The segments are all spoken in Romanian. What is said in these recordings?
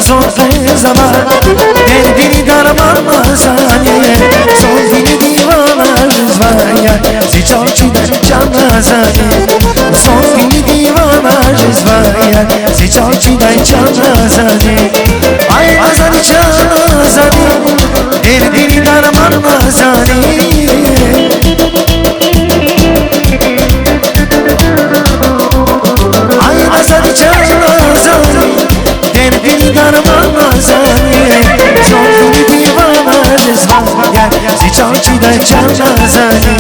Sorte zaman derdini darman mazani son dili divana rızvaya ziçalçıdan canazani son dili divana rızvaya ziçalçıdan canazani ay azani canazani derdini darman mazani ay azani canazani derdini darman mazani son dili divana rızvaya ziçalçıdan canazani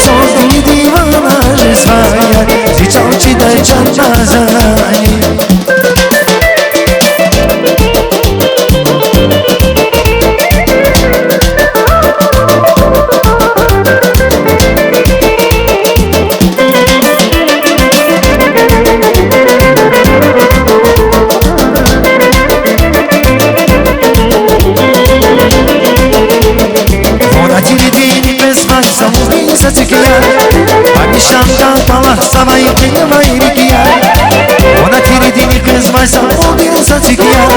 son dili divana rızvaya ziçalçıdan canazani Ona tiridini kızmaysa o bir saçık ya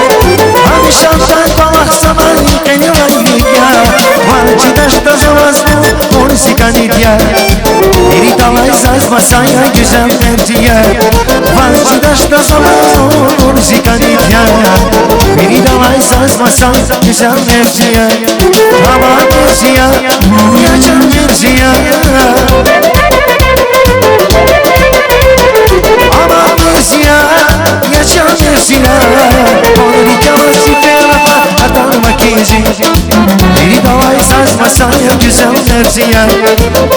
Hani şantan kolaksa beni vaylik ya Valçıdaşta zavazlı onu sikanit ya Biri dalay sazmasan ya güzel tercih ya Valçıdaşta zavazlı onu sikanit ya Biri dalay sazmasan güzel tercih ya Hava tercih ya Yaşam tercih ya güzel terziye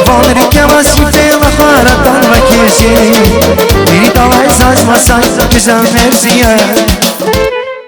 Vanır kemasi feyla haratan ve kesi Bir dalay saçmasan güzel terziye